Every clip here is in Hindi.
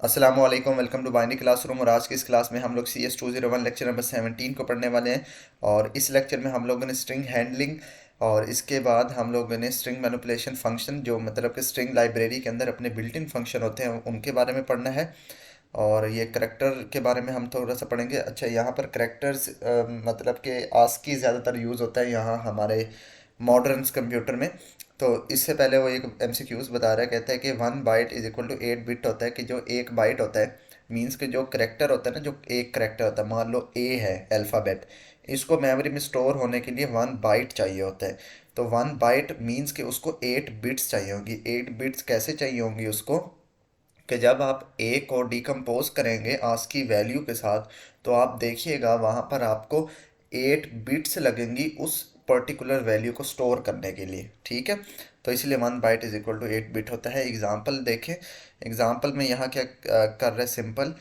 अस्सलाम वालेकुम, वेलकम टू बाइंडी क्लासरूम। और आज की इस क्लास में हम लोग CS 201 लेक्चर नंबर 17 को पढ़ने वाले हैं। और इस लेक्चर में हम लोगों ने स्ट्रिंग हैंडलिंग और इसके बाद हम लोगों ने स्ट्रिंग मैनिपुलेशन फंक्शन, जो मतलब कि स्ट्रिंग लाइब्रेरी के अंदर अपने बिल्ट इन फंक्शन होते हैं, उनके बारे में पढ़ना है। और ये करेक्टर के बारे में हम थोड़ा सा पढ़ेंगे। अच्छा, यहाँ पर करेक्टर्स मतलब कि आस्की ज़्यादातर यूज़ होता है यहाँ हमारे मॉडर्न कंप्यूटर में। तो इससे पहले वो एक MCQs बता रहा है, कहता है कि 1 byte is equal to 8 bit होता है। कि जो एक बाइट होता है मीन्स कि जो करेक्टर होता है ना, जो एक करेक्टर होता है, मान लो ए है अल्फ़ाबेट, इसको मेमोरी में स्टोर होने के लिए 1 बाइट चाहिए होता है। तो 1 बाइट मीन्स कि उसको 8 बिट्स चाहिए होंगी। 8 बिट्स कैसे चाहिए होंगी उसको, कि जब आप ए को डिकम्पोज करेंगे आस्क की वैल्यू के साथ, तो आप देखिएगा वहाँ पर आपको 8 बिट्स लगेंगी उस पर्टिकुलर वैल्यू को स्टोर करने के लिए। ठीक है, तो इसलिए 1 byte is equal to 8 bit होता है। एग्जाम्पल देखें। एग्जाम्पल में यहाँ क्या कर रहे हैं, सिंपल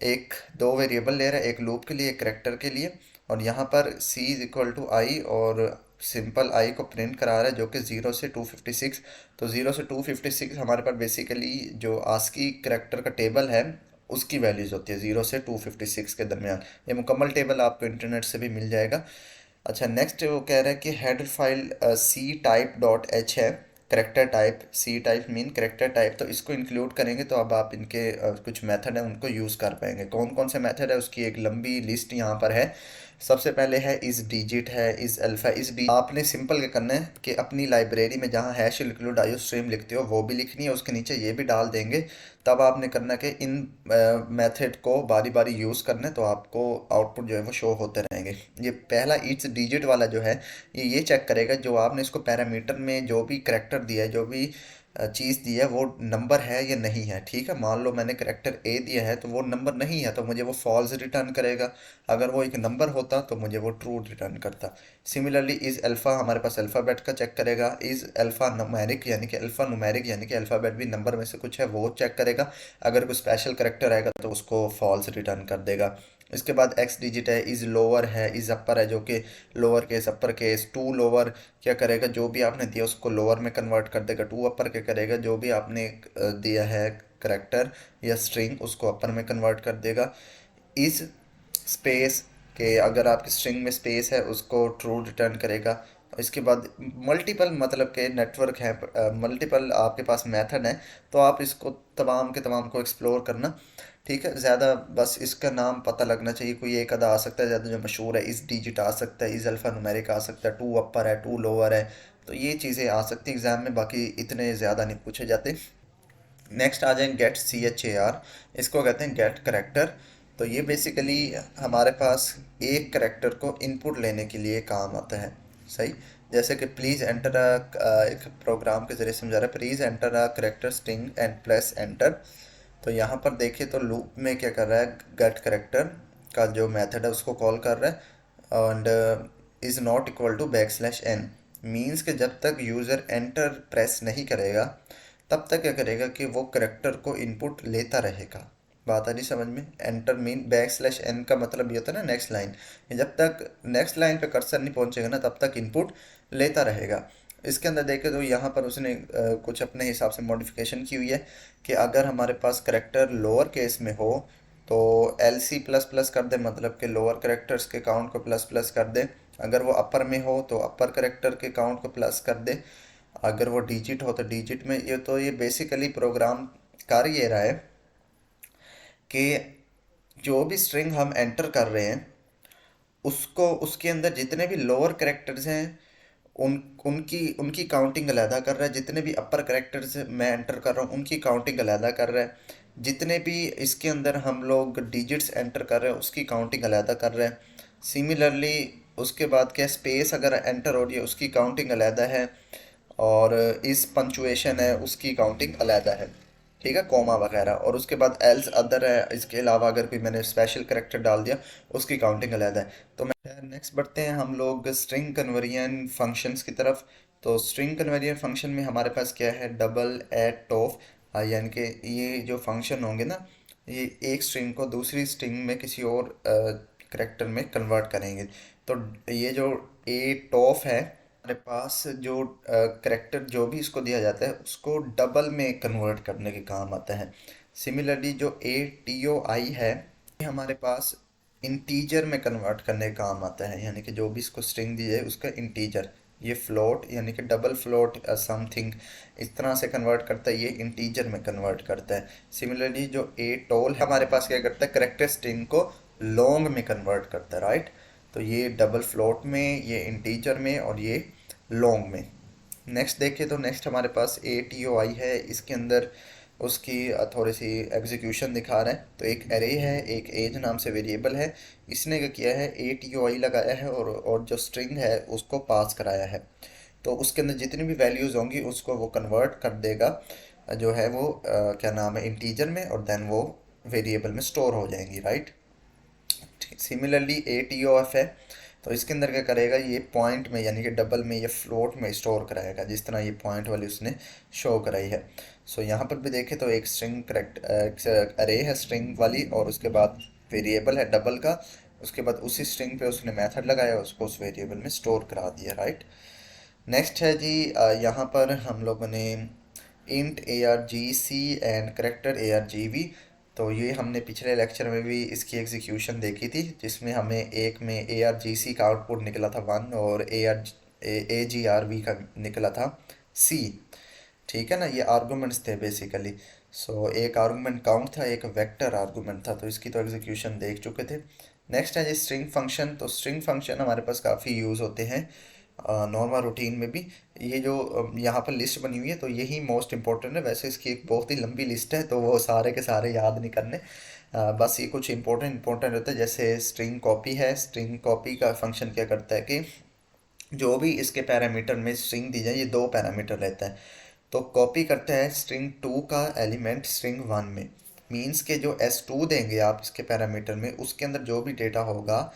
एक दो वेरिएबल ले रहा है, एक लूप के लिए, एक करेक्टर के लिए। और यहाँ पर c इज इक्वल टू आई और सिंपल आई को प्रिंट करा रहा है, जो कि 0 से 256। तो 0 से 256 हमारे पास बेसिकली जो आस्की करेक्टर का टेबल है उसकी वैल्यूज़ होती है 0 से 256 के दरमियान। ये मुकम्मल टेबल आपको इंटरनेट से भी मिल जाएगा। अच्छा, नेक्स्ट वो कह रहा है कि header file C type dot H है। Character type, C type mean character type, तो इसको इंक्लूड करेंगे तो अब आप इनके कुछ मेथड हैं उनको यूज़ कर पाएंगे। कौन कौन से मेथड है उसकी एक लंबी लिस्ट यहाँ पर है। सबसे पहले है इस डिजिट, है इस अल्फ़ा। इस डी आपने सिंपल क्या करना है कि अपनी लाइब्रेरी में जहाँ हैश इंक्लूड आयो स्ट्रीम लिखते हो वो भी लिखनी है, उसके नीचे ये भी डाल देंगे। तब आपने करना कि इन मेथड को बारी बारी यूज़ करना है, तो आपको आउटपुट जो है वो शो होते रहेंगे। ये पहला ईच डिजिट वाला जो है, ये चेक करेगा जो आपने इसको पैरामीटर में जो भी करेक्टर दिया है, जो भी चीज़ दी है, वो नंबर है या नहीं है। ठीक है, मान लो मैंने करेक्टर ए दिया है तो वो नंबर नहीं है, तो मुझे वो फॉल्स रिटर्न करेगा। अगर वो एक नंबर होता तो मुझे वो ट्रू रिटर्न करता। सिमिलरली इज़ अल्फ़ा हमारे पास अल्फ़ाबेट का चेक करेगा। इज़ अल्फ़ा नुमेरिक यानी कि अल्फ़ा नुमेरिक यानी कि अल्फ़ाबेट भी नंबर में से कुछ है, वो चेक करेगा। अगर कोई स्पेशल करेक्टर आएगा तो उसको फॉल्स रिटर्न कर देगा। इसके बाद एक्स डिजिट है, इज़ लोअर है, इज़ अपर है, जो कि lower case upper case. To lower क्या करेगा, जो भी आपने दिया उसको लोअर में कन्वर्ट कर देगा। टू अपर क्या करेगा, जो भी आपने दिया है करेक्टर या स्ट्रिंग उसको अपर में कन्वर्ट कर देगा। इज़ स्पेस के अगर आपकी स्ट्रिंग में स्पेस है उसको ट्रू रिटर्न करेगा। इसके बाद मल्टीपल मतलब के नेटवर्क है, मल्टीपल आपके पास मेथड है, तो आप इसको तमाम के तमाम को एक्सप्लोर करना। ठीक है, ज़्यादा बस इसका नाम पता लगना चाहिए, कोई एक अदा आ सकता है ज़्यादा जो मशहूर है। इस डिजिट आ सकता है, इस अल्फ़ा नुमेरिक आ सकता है, टू अपर है, टू लोअर है। तो ये चीज़ें आ सकती हैं एग्ज़ाम में, बाकी इतने ज़्यादा नहीं पूछे जाते। नेक्स्ट आ जाएंगे गेट CHAR। इसको कहते हैं गेट करेक्टर। तो ये बेसिकली हमारे पास एक करेक्टर को इनपुट लेने के लिए काम आता है। सही, जैसे कि प्लीज़ एंटर एक प्रोग्राम के ज़रिए समझा रहा है, please enter a character string and press enter. तो यहाँ पर देखिए तो लूप में क्या कर रहा है, गेट करेक्टर का जो मेथड है उसको कॉल कर रहा है। And is not equal to \n means कि जब तक यूज़र एंटर प्रेस नहीं करेगा तब तक क्या करेगा कि वो करेक्टर को इनपुट लेता रहेगा। बात आ रही समझ में। एंटर मीन \n का मतलब ये होता है ना नेक्स्ट लाइन। जब तक नेक्स्ट लाइन पे कर्सर नहीं पहुंचेगा ना तब तक इनपुट लेता रहेगा। इसके अंदर देखें तो यहाँ पर उसने कुछ अपने हिसाब से मॉडिफिकेशन की हुई है कि अगर हमारे पास करेक्टर लोअर केस में हो तो LC++ कर दे, मतलब कि लोअर करेक्टर्स के काउंट को प्लस प्लस कर दे। अगर वो अपर में हो तो अपर करेक्टर के काउंट को प्लस कर दे। अगर वो डिजिट हो तो डिजिट में। ये तो ये बेसिकली प्रोग्राम कर ये रहा है कि जो भी स्ट्रिंग हम एंटर कर रहे हैं उसको, उसके अंदर जितने भी लोअर करेक्टर्स हैं उन उनकी उनकी काउंटिंग अलहदा कर रहा है। जितने भी अपर करेक्टर्स मैं एंटर कर रहा हूँ उनकी काउंटिंग अलहदा कर रहा है। जितने भी इसके अंदर हम लोग डिजिट्स एंटर कर रहे हैं उसकी काउंटिंग अलहदा कर रहे हैं। सिमिलरली उसके बाद क्या, स्पेस अगर एंटर हो रही है उसकी काउंटिंग अलहदा है। और इस पंचुएशन है उसकी काउंटिंग अलहदा है। ठीक है, कॉमा वगैरह। और उसके बाद एल्स अदर है, इसके अलावा अगर कोई मैंने स्पेशल करेक्टर डाल दिया उसकी काउंटिंग अलहदा है। तो मैं नेक्स्ट बढ़ते हैं हम लोग स्ट्रिंग कन्वर्जन फंक्शंस की तरफ। तो स्ट्रिंग कन्वर्जन फंक्शन में हमारे पास क्या है, डबल एट टॉप। यानी कि ये जो फंक्शन होंगे ना, ये एक स्ट्रिंग को दूसरी स्ट्रिंग में किसी और करेक्टर में कन्वर्ट करेंगे। तो ये जो ए टॉप है हमारे पास, जो करेक्टर जो भी इसको दिया जाता है उसको डबल में कन्वर्ट करने के काम आता है। सिमिलरली जो ए टी ओ आई है, ये हमारे पास इंटीजर में कन्वर्ट करने का काम आता है, यानी कि जो भी इसको स्ट्रिंग दी जाए उसका इंटीजर, ये फ्लोट यानी कि डबल फ्लोट समथिंग इस तरह से कन्वर्ट करता है, ये इंटीजर में कन्वर्ट करता है। सिमिलरली जो ए टोल हमारे पास क्या करता है, करेक्टर स्ट्रिंग को लॉन्ग में कन्वर्ट करता है, राइट। तो ये डबल फ्लोट में, ये इंटीजर में और ये लॉन्ग में। नेक्स्ट देखिए तो नेक्स्ट हमारे पास ए टी ओ आई है, इसके अंदर उसकी थोड़ी सी एग्जीक्यूशन दिखा रहे हैं। तो एक एरे है, एक एज नाम से वेरिएबल है, इसने क्या किया है, ए टी ओ आई लगाया है और जो स्ट्रिंग है उसको पास कराया है। तो उसके अंदर जितनी भी वैल्यूज़ होंगी उसको वो कन्वर्ट कर देगा, जो है वो क्या नाम है, इंटीजर में, और देन वो वेरिएबल में स्टोर हो जाएंगी, right. Similarly A T O F है, तो इसके अंदर क्या करेगा, ये पॉइंट में यानी कि डबल में या फ्लोट में स्टोर कराएगा, जिस तरह ये पॉइंट वाली उसने शो कराई है। सो यहाँ पर भी देखें तो एक स्ट्रिंग करेक्ट अरे है स्ट्रिंग वाली, और उसके बाद वेरिएबल है डबल का, उसके बाद उसी स्ट्रिंग पे उसने मेथड लगाया, उसको उस वेरिएबल में स्टोर करा दिया, राइट। नेक्स्ट है जी, यहाँ पर हम लोगों ने int A R G C and character A R G V, तो ये हमने पिछले लेक्चर में भी इसकी एग्जीक्यूशन देखी थी, जिसमें हमें एक में ए आर जी सी का आउटपुट निकला था 1 और ए जी आर वी का निकला था सी। ठीक है ना, ये आर्गूमेंट्स थे बेसिकली। सो एक आर्गूमेंट काउंट था, एक वेक्टर आर्गूमेंट था, तो इसकी तो एग्जीक्यूशन देख चुके थे। नेक्स्ट है जी स्ट्रिंग फंक्शन, तो स्ट्रिंग फंक्शन हमारे पास काफ़ी यूज़ होते हैं नॉर्मल रूटीन में भी। ये जो यहाँ पर लिस्ट बनी हुई है तो यही मोस्ट इंपॉर्टेंट है, वैसे इसकी एक बहुत ही लंबी लिस्ट है तो वो सारे के सारे याद नहीं करने। बस ये कुछ इंपॉर्टेंट रहता है, जैसे स्ट्रिंग कॉपी है, स्ट्रिंग कॉपी का फंक्शन क्या करता है कि जो भी इसके पैरामीटर में स्ट्रिंग दी जाए, ये दो पैरामीटर रहता है, तो कॉपी करता है स्ट्रिंग टू का एलिमेंट स्ट्रिंग वन में। मीन्स के जो एस टू देंगे आप इसके पैरामीटर में, उसके अंदर जो भी डेटा होगा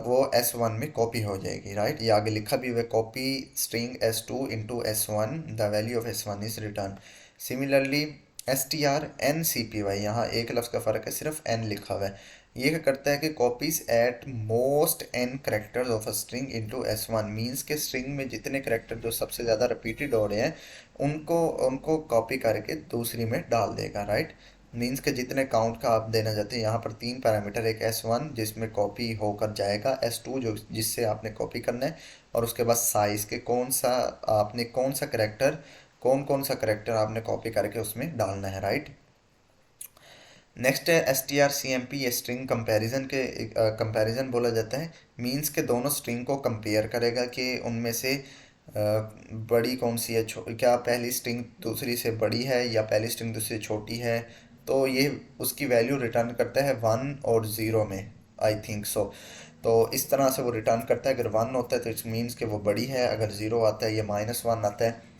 वो एस वन में कॉपी हो जाएगी, राइट। ये आगे लिखा भी हुआ है, copy string S two into S one, the value of S one is return. Similarly S T R N C P Y, यहाँ एक लफ्ज़ का फ़र्क है, सिर्फ एन लिखा हुआ है। ये क्या करता है कि copies at most N characters of a string into S one, means के स्ट्रिंग में जितने करेक्टर जो सबसे ज़्यादा रिपीटेड हो रहे हैं उनको उनको कॉपी करके दूसरी में डाल देगा, राइट। मीन्स के जितने काउंट का आप देना चाहते हैं, यहाँ पर तीन पैरामीटर, एक एस वन जिसमें कॉपी होकर जाएगा, एस टू जो जिससे आपने कॉपी करना है, और उसके बाद साइज़ के कौन सा आपने कौन कौन सा करेक्टर आपने कॉपी करके उसमें डालना है, राइट। नेक्स्ट है S T R C M P, ये स्ट्रिंग कंपैरिजन के कंपैरिजन बोला जाता है। मीन्स के दोनों स्ट्रिंग को कंपेयर करेगा कि उनमें से बड़ी कौन सी है, क्या पहली स्ट्रिंग दूसरी से बड़ी है या पहली स्ट्रिंग दूसरी से छोटी है। तो ये उसकी वैल्यू रिटर्न करता है वन और ज़ीरो में, आई थिंक सो। तो इस तरह से वो रिटर्न करता है, अगर वन होता है तो इट्स मीन्स कि वो बड़ी है, अगर ज़ीरो आता है या माइनस वन आता है,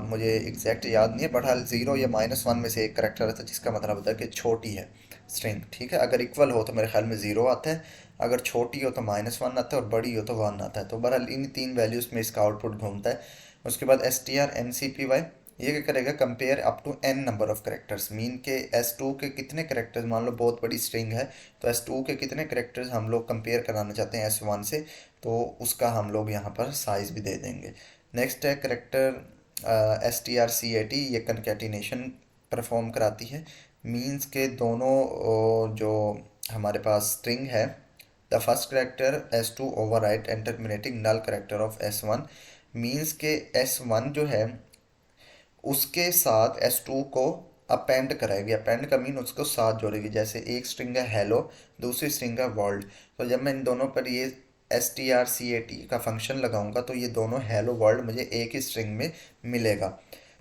मुझे एग्जैक्ट याद नहीं है, बट हाल ज़ीरो या माइनस वन में से एक करेक्टर आता है, जिसका मतलब होता है कि छोटी है स्ट्रिंग, ठीक है। अगर इक्वल हो तो मेरे ख्याल में ज़ीरो आता है, अगर छोटी हो तो माइनस वन आता है, और बड़ी हो तो वन आता है। तो बहरहाल इन तीन वैल्यूज़ में इसका आउटपुट घूमता है। उसके बाद S T R N C P Y, ये क्या करेगा, compare up to N number of characters, mean के एस टू के कितने करेक्टर्स, मान लो बहुत बड़ी स्ट्रिंग है तो एस टू के कितने करेक्टर्स हम लोग कंपेयर कराना चाहते हैं एस वन से, तो उसका हम लोग यहाँ पर साइज़ भी दे देंगे। नेक्स्ट है character S T R C A T, ये कनकेटिनेशन परफॉर्म कराती है। मीन्स के दोनों जो हमारे पास स्ट्रिंग है, the first character S two overwrite and terminating null character of S one, means के एस वन जो है उसके साथ एस टू को अपेंड कराएगी। अपेंड का मीन उसको साथ जोड़ेगी, जैसे एक स्ट्रिंग है हेलो, दूसरी स्ट्रिंग है वर्ल्ड, तो जब मैं इन दोनों पर ये S T R C A T का फंक्शन लगाऊंगा तो ये दोनों हेलो वर्ल्ड मुझे एक ही स्ट्रिंग में मिलेगा।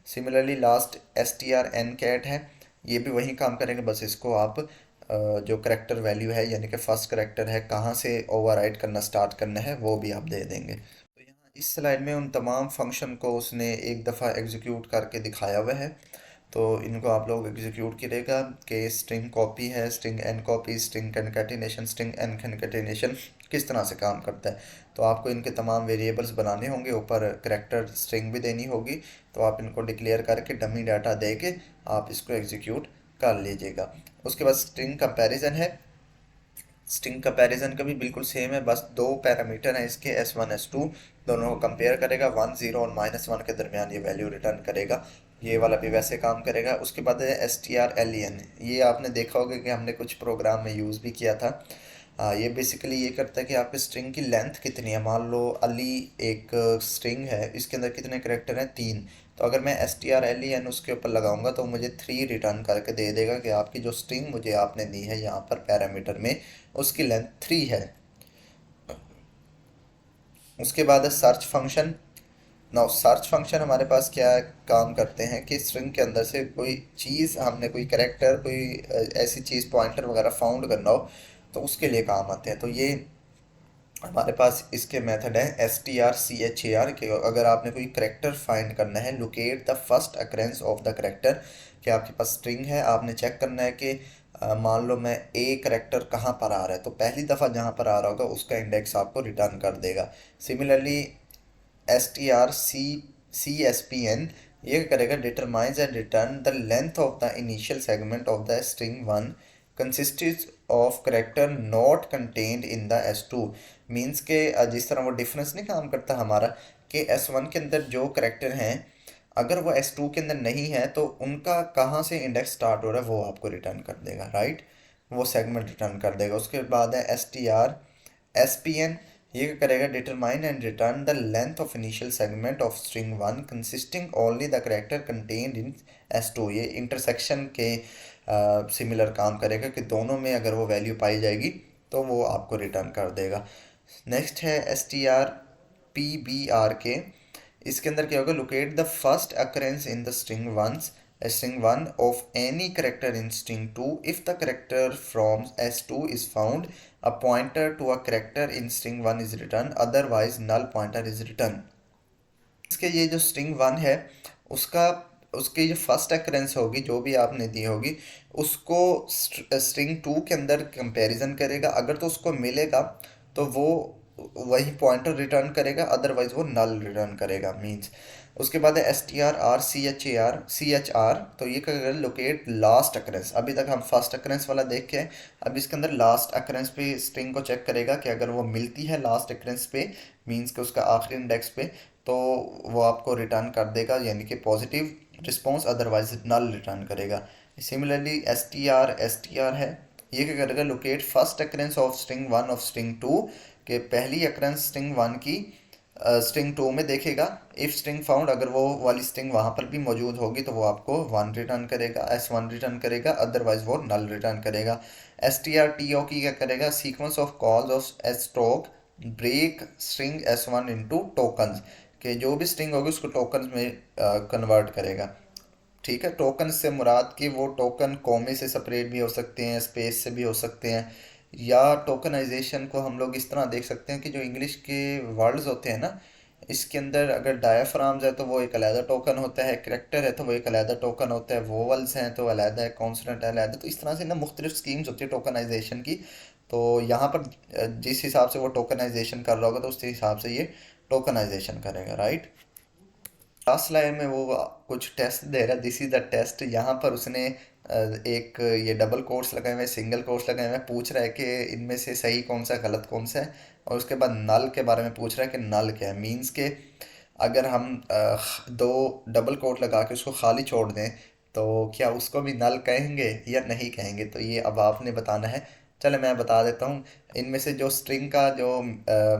Similarly last S T R N cat है, ये भी वही काम करेंगे, बस इसको आप जो करेक्टर वैल्यू है यानी कि फर्स्ट करेक्टर है कहाँ से ओवरराइड करना स्टार्ट करना है वो भी आप दे देंगे। तो यहाँ इस स्लाइड में उन तमाम फंक्शन को उसने एक दफ़ा एग्जीक्यूट करके दिखाया हुआ है, तो इनको आप लोग एग्जीक्यूट करेगा कि स्ट्रिंग कॉपी है, string N copy, string concatenation, string N concatenation किस तरह से काम करता है। तो आपको इनके तमाम वेरिएबल्स बनाने होंगे, ऊपर करेक्टर स्ट्रिंग भी देनी होगी, तो आप इनको डिक्लेयर करके डमी डाटा दे के आप इसको एग्जीक्यूट कर लीजिएगा। उसके बाद स्ट्रिंग कंपैरिजन है, स्ट्रिंग कंपैरिजन का भी बिल्कुल सेम है, बस दो पैरामीटर हैं इसके एस वन एस टू, दोनों को कंपेयर करेगा, वन ज़ीरो और माइनस वन के दरमियान ये वैल्यू रिटर्न करेगा, ये वाला भी वैसे काम करेगा। उसके बाद है strlen, ये आपने देखा होगा कि हमने कुछ प्रोग्राम में यूज़ भी किया था। ये बेसिकली ये करता है कि आपके स्ट्रिंग की लेंथ कितनी है। मान लो अली एक स्ट्रिंग है, इसके अंदर कितने करेक्टर हैं, 3। तो अगर मैं strlen उसके ऊपर लगाऊंगा तो मुझे 3 रिटर्न करके दे देगा कि आपकी जो स्ट्रिंग मुझे आपने दी है यहाँ पर पैरामीटर में, उसकी लेंथ 3 है। उसके बाद है search function. Now search function हमारे पास क्या काम करते हैं कि स्ट्रिंग के अंदर से कोई चीज़, हमने कोई करेक्टर, कोई ऐसी चीज़ पॉइंटर वगैरह फाउंड करना हो तो उसके लिए काम आते हैं। तो ये हमारे पास इसके मेथड है strchar, कि अगर आपने कोई करेक्टर फाइंड करना है, locate the first occurrence of the character, कि आपके पास स्ट्रिंग है, आपने चेक करना है कि मान लो मैं ए करेक्टर कहाँ पर आ रहा है, तो पहली दफ़ा जहाँ पर आ रहा होगा उसका इंडेक्स आपको रिटर्न कर देगा। सिमिलरली strcspn ये करेगा, determines and return the length of the initial segment of the string one consisted of character not contained in the S2। Means के जिस तरह वो डिफरेंस नहीं काम करता हमारा कि S1 के अंदर जो करेक्टर हैं, अगर वो S2 के अंदर नहीं है तो उनका कहाँ से इंडेक्स स्टार्ट हो रहा है वो आपको रिटर्न कर देगा, राइट। वो सेगमेंट रिटर्न कर देगा। उसके बाद है strspn, ये क्या करेगा, determine and return the length of initial segment of string one consisting only the character contained in S2। ये इंटरसेक्शन के सिमिलर काम करेगा कि दोनों में अगर वो वैल्यू पाई जाएगी तो वो आपको रिटर्न कर देगा। नेक्स्ट है strpbr, इसके अंदर क्या होगा, locate the first occurrence in the string one of any character in string two if the character from S2 is found, a pointer to a character in string one is return, otherwise null pointer is return. इसके ये जो स्ट्रिंग वन है उसका, उसकी जो फर्स्ट अकरेंस होगी जो भी आपने दी होगी उसको स्ट्रिंग टू के अंदर कंपैरिजन करेगा। अगर तो उसको मिलेगा तो वो वही पॉइंटर रिटर्न करेगा, अदरवाइज वो नल रिटर्न करेगा। मींस उसके बाद है strchar, तो ये करेगा लोकेट लास्ट अकरेंस। अभी तक हम फर्स्ट अकरेंस वाला देख के हैं, अब इसके अंदर लास्ट अकरेंस पे स्ट्रिंग को चेक करेगा कि अगर वो मिलती है लास्ट अकरेंस पे, मींस के उसका आखिरी इंडेक्स पे, तो वो आपको रिटर्न कर देगा यानी कि positive response, otherwise null return करेगा। सिमिलरली एस टी आर है, ये क्या करेगा, locate first occurrence of string one of string two, के पहली अकरेंस स्ट्रिंग वन की स्ट्रिंग टू में देखेगा। इफ स्ट्रिंग फाउंड, अगर वो वाली स्ट्रिंग वहाँ पर भी मौजूद होगी तो वो आपको वन रिटर्न करेगा, S1 रिटर्न करेगा, अदरवाइज वो नल रिटर्न करेगा। strto की क्या करेगा, sequence of calls of stock break string S1 into tokens, कि जो भी स्ट्रिंग होगी उसको टोकन्स में कन्वर्ट करेगा। ठीक है, टोकन से मुराद कि वो टोकन कॉमे से सेपरेट भी हो सकते हैं, स्पेस से भी हो सकते हैं, या टोकनाइजेशन को हम लोग इस तरह देख सकते हैं कि जो इंग्लिश के वर्ड्स होते हैं ना, इसके अंदर अगर डायाफ्राम्स है तो वो एक अलहदा टोकन होता है, करेक्टर है तो वो एक अलहदा टोकन होता है, वोवल्स हैं तो अलहदा है, कॉन्सोनेंट है अलहदा। तो इस तरह से ना मुख्तलिफ स्कीम्स होती है टोकनाइजेशन की। तो यहाँ पर जिस हिसाब से वो टोकनाइजेशन कर रहा होगा तो उस हिसाब से ये टोकनाइजेशन करेगा, राइट। लास्ट लाइन में वो कुछ टेस्ट दे रहा है, दिस इज द टेस्ट। यहाँ पर उसने एक ये डबल कोट्स लगाए हुए, सिंगल कोट्स लगाए हुए, पूछ रहा है कि इनमें से सही कौन सा गलत कौन सा है, और उसके बाद नल के बारे में पूछ रहा है कि नल क्या है। मीन्स के अगर हम दो डबल कोट लगा के उसको खाली छोड़ दें तो क्या उसको भी नल कहेंगे या नहीं कहेंगे, तो ये अब आपने बताना है। चलो मैं बता देता हूँ। इनमें से जो स्ट्रिंग का जो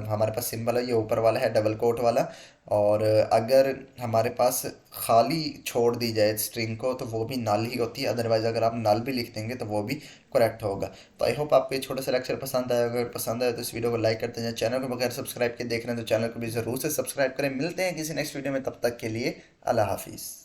हमारे पास सिंबल है ये ऊपर वाला है, डबल कोट वाला। और अगर हमारे पास खाली छोड़ दी जाए स्ट्रिंग को तो वो भी नल ही होती है, अदरवाइज अगर आप नल भी लिख देंगे तो वो भी करेक्ट होगा। तो आई होप आपको ये छोटा सा लेक्चर पसंद आया। अगर पसंद आया तो इस वीडियो को लाइक करते हैं, चैनल को बगैर सब्सक्राइब के देख रहे हैं तो चैनल को भी ज़रूर से सब्सक्राइब करें। मिलते हैं किसी नेक्स्ट वीडियो में, तब तक के लिए अल्लाह हाफिज़।